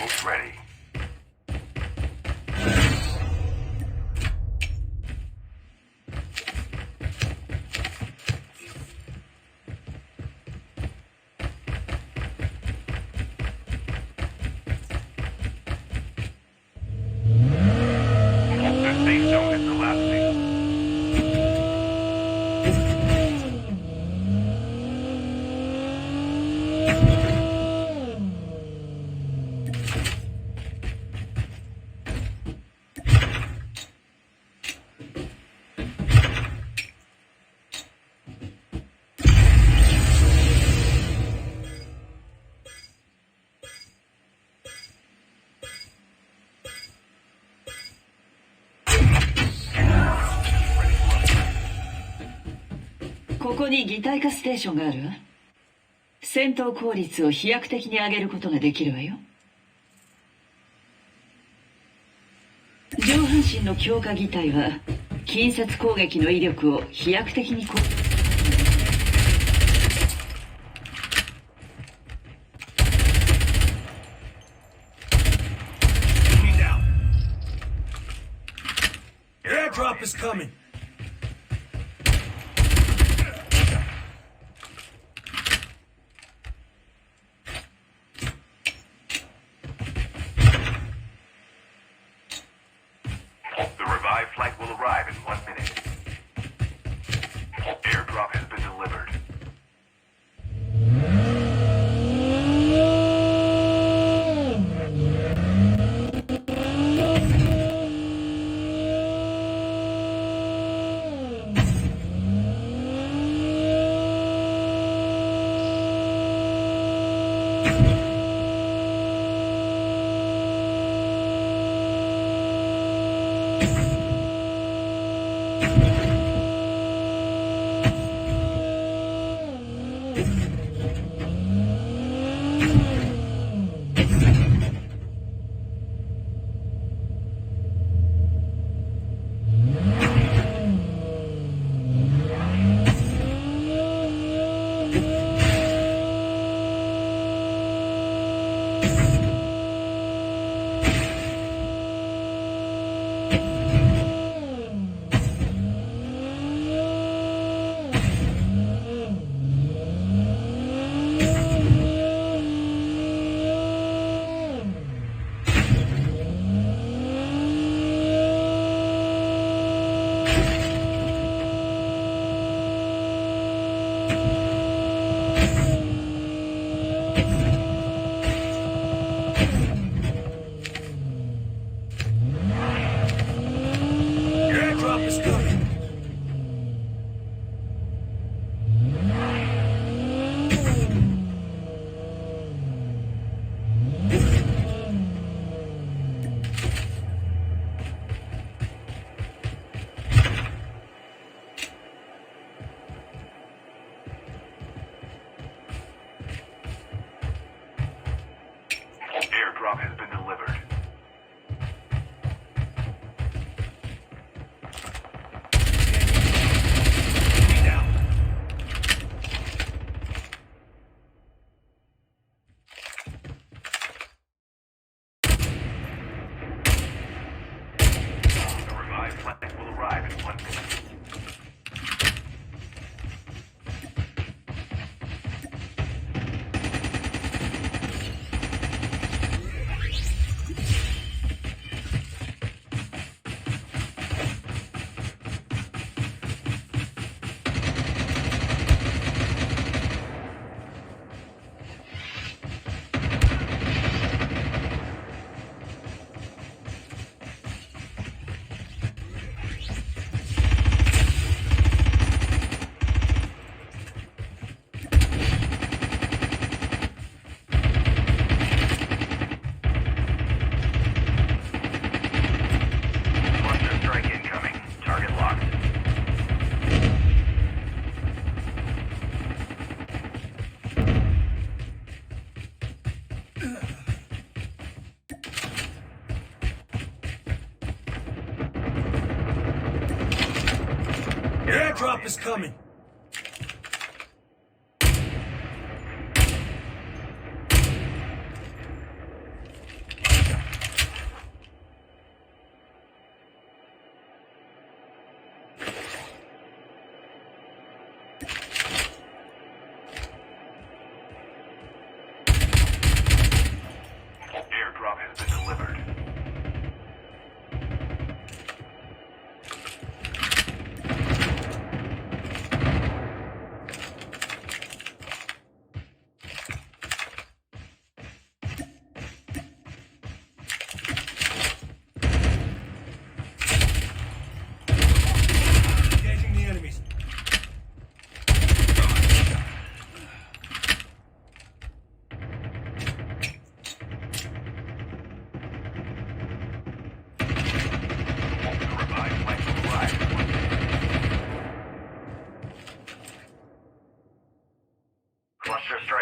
Almost ready. The safe zone is collapsing. Ready to upgrade. ここに擬態化ステーションがあるわ。戦闘効率を飛躍的に上げることができるわよ。上半身の強化擬態は近接攻撃の威力を飛躍的にEnemy down. Airdrop is coming. The revived flight will arrive in 1 minute. Airdrop has been delivered. Airdrop is coming. Airdrop has been delivered. Enemy down. The revived flight will arrive in 1 minute. Cluster strike incoming. Target locked. Airdrop is coming.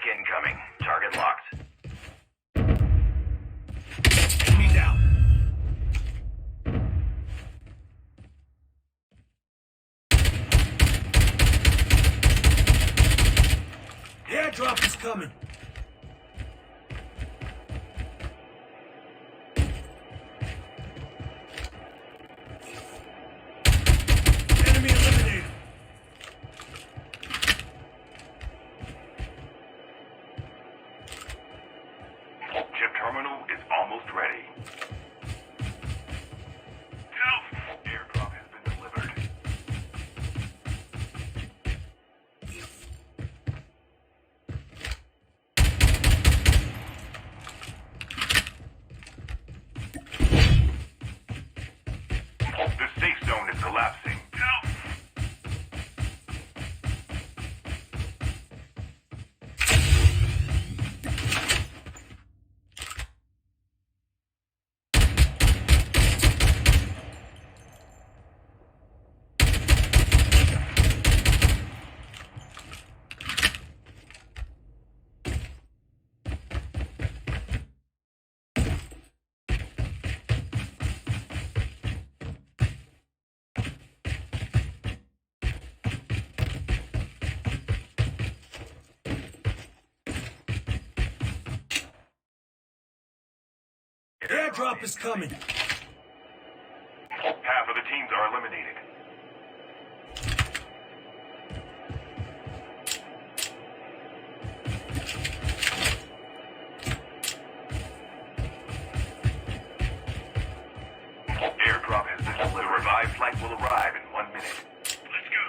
Strike incoming. Target locked. Enemy down. The airdrop is coming. Enemy eliminated. Chip terminal is almost ready. Help! Airdrop has been delivered. The safe zone is collapsing. Help! Airdrop is coming. Half of the teams are eliminated. Airdrop has been delivered. The revived flight will arrive in 1 minute. Let's go.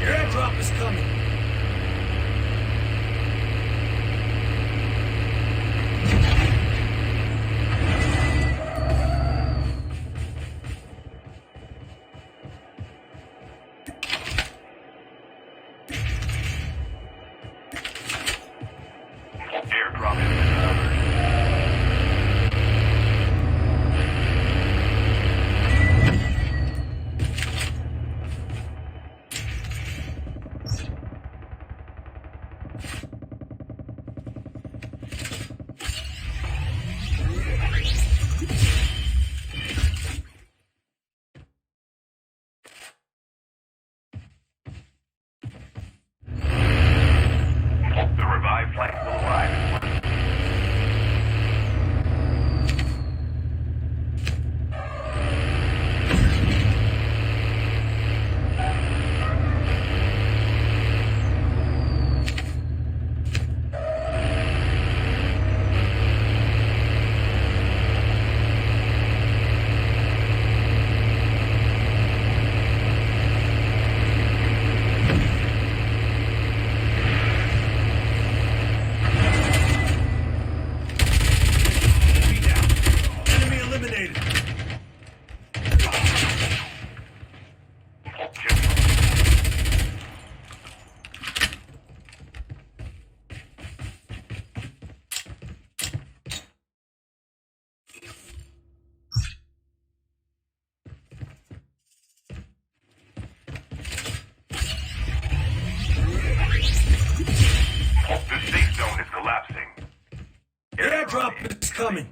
Airdrop is coming. Airdrop has been delivered. The revived flight will arrive in 1 minute. Enemy down. Enemy eliminated. The safe zone is collapsing. Airdrop is coming.